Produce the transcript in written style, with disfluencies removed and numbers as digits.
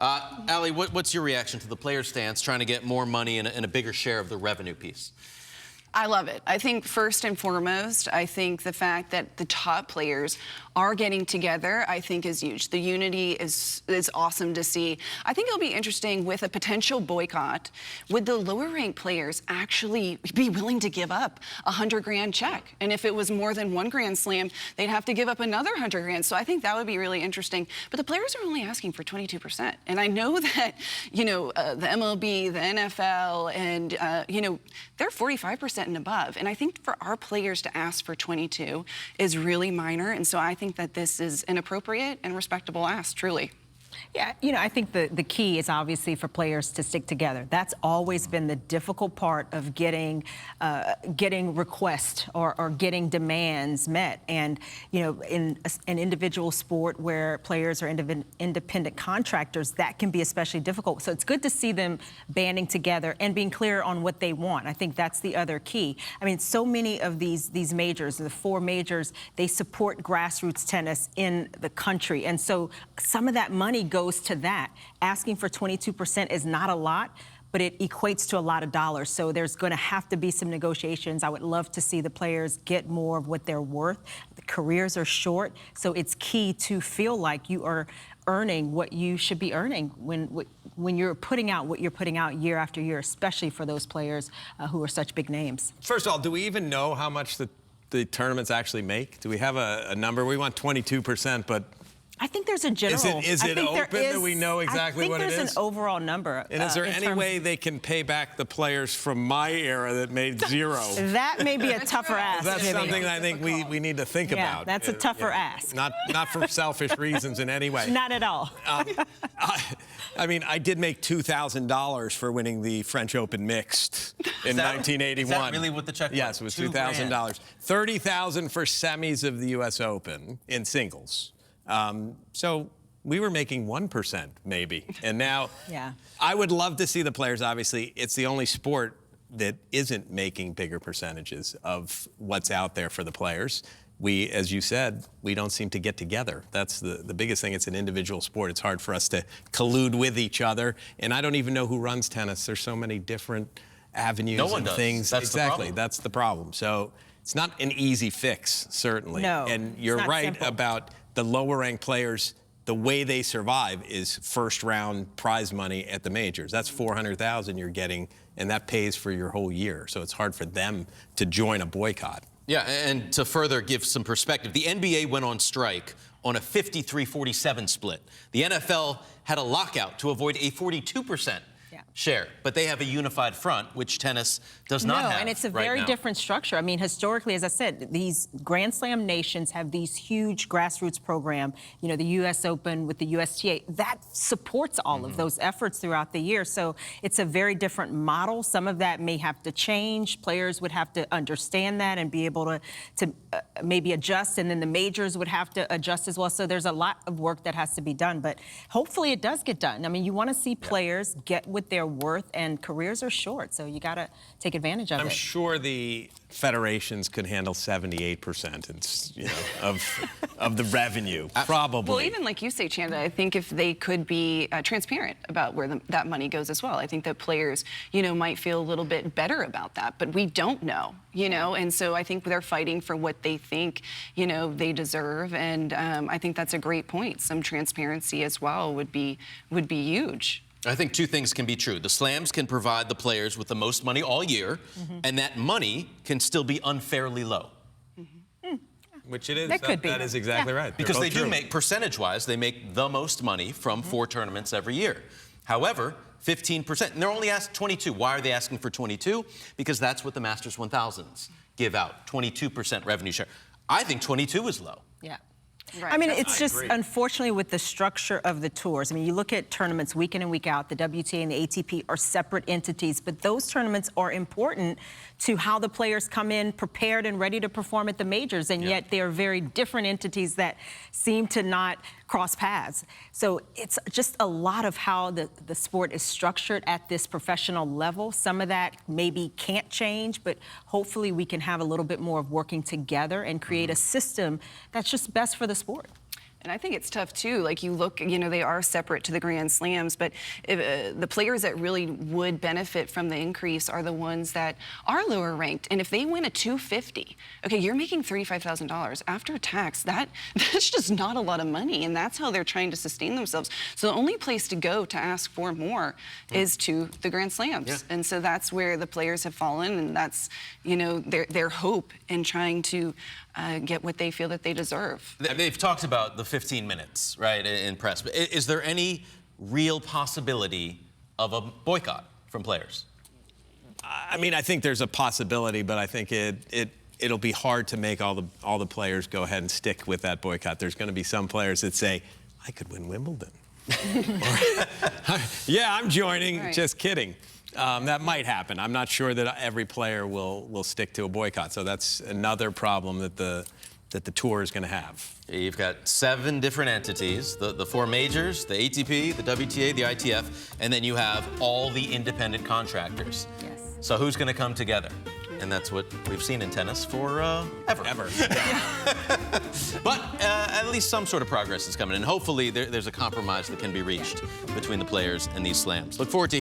Allie, what's your reaction to the players' stance trying to get more money and a bigger share of the revenue piece? I love it. I think first and foremost, I think the fact that the top players are getting together, I think is huge. The unity is awesome to see. I think it'll be interesting with a potential boycott. Would the lower ranked players actually be willing to give up a $100,000 check? And if it was more than one Grand Slam, they'd have to give up another $100,000. So I think that would be really interesting. But the players are only asking for 22%. And I know that, the MLB, the NFL, and, they're 45% and above. And I think for our players to ask for 22 is really minor. And so I think that this is an appropriate and respectable ask, truly. Yeah, I think the key is obviously for players to stick together. That's always been the difficult part of getting requests or getting demands met. And, in an individual sport where players are independent contractors, that can be especially difficult. So it's good to see them banding together and being clear on what they want. I think that's the other key. I mean, so many of these majors, the 4 majors, they support grassroots tennis in the country. And so some of that money goes to that. Asking for 22% is not a lot, but it equates to a lot of dollars. So there's going to have to be some negotiations. I would love to see the players get more of what they're worth. The careers are short, so it's key to feel like you are earning what you should be earning when you're putting out what you're putting out year after year, especially for those players who are such big names. First of all, do we even know how much the tournaments actually make? Do we have a number? We want 22%, but I think there's a general. Is it open? Do we know exactly what it is? I think there's an overall number. And is there any way they can pay back the players from my era that made zero? That may be a tougher ask. That's something I think we need to think about. Yeah, that's a tougher ask. Not for selfish reasons in any way. Not at all. I mean, I did make $2,000 for winning the French Open mixed in 1981. Is that really what the check was? Yes, it was $2,000. $30,000 for semis of the U.S. Open in singles. So we were making 1% maybe. And now I would love to see the players, obviously. It's the only sport that isn't making bigger percentages of what's out there for the players. We, as you said, we don't seem to get together. That's the biggest thing. It's an individual sport. It's hard for us to collude with each other. And I don't even know who runs tennis. There's so many different avenues and things. That's exactly. That's the problem. So it's not an easy fix, certainly. No. And you're right about the lower-ranked players. The way they survive is first-round prize money at the majors. That's $400,000 you're getting, and that pays for your whole year. So it's hard for them to join a boycott. Yeah, and to further give some perspective, the NBA went on strike on a 53-47 split. The NFL had a lockout to avoid a 42% share, but they have a unified front, which tennis does not have. No, and it's a very different structure. I mean, historically, as I said, these Grand Slam nations have these huge grassroots program, the U.S. Open with the USTA, that supports all of those efforts throughout the year. So it's a very different model. Some of that may have to change. Players would have to understand that and be able to maybe adjust, and then the majors would have to adjust as well. So there's a lot of work that has to be done, but hopefully it does get done. I mean, you want to see players get what they're worth, and careers are short, so you got to take advantage of it. I'm sure the federations could handle 78% of the revenue, probably. Well, even like you say, Chanda, I think if they could be transparent about where that money goes as well, I think that players, might feel a little bit better about that, but we don't know, and so I think they're fighting for what they think, they deserve, and I think that's a great point. Some transparency as well would be huge. I think 2 things can be true. The slams can provide the players with the most money all year, and that money can still be unfairly low. Which it is. That could be. That is exactly right. Because they do make, percentage-wise, they make the most money from 4 tournaments every year. However, 15%, and they're only asked 22. Why are they asking for 22? Because that's what the Masters 1000s give out, 22% revenue share. I think 22 is low. Yeah. Right. I mean, it's just, unfortunately, with the structure of the tours. I mean, you look at tournaments week in and week out. The WTA and the ATP are separate entities, but those tournaments are important to how the players come in prepared and ready to perform at the majors, and yet they are very different entities that seem to not cross paths. So it's just a lot of how the sport is structured at this professional level. Some of that maybe can't change, but hopefully we can have a little bit more of working together and create a system that's just best for the sport. And I think it's tough too. Like you look, they are separate to the Grand Slams, but the players that really would benefit from the increase are the ones that are lower ranked. And if they win a 250, okay, you're making $35,000 after tax. That's just not a lot of money, and that's how they're trying to sustain themselves. So the only place to go to ask for more is to the Grand Slams, and so that's where the players have fallen, and that's their hope in trying to get what they feel that they deserve. They've talked about the 15 minutes, right, in press. But is there any real possibility of a boycott from players? I mean, I think there's a possibility, but I think it'll be hard to make all the players go ahead and stick with that boycott. There's going to be some players that say, I could win Wimbledon. Yeah, I'm joining. Right. Just kidding. That might happen. I'm not sure that every player will stick to a boycott. So that's another problem that the tour is going to have. You've got 7 different entities, the 4 majors, the ATP, the WTA, the ITF, and then you have all the independent contractors. Yes. So who's going to come together? And that's what we've seen in tennis for ever. But at least some sort of progress is coming, and hopefully there's a compromise that can be reached between the players and these slams. Look forward to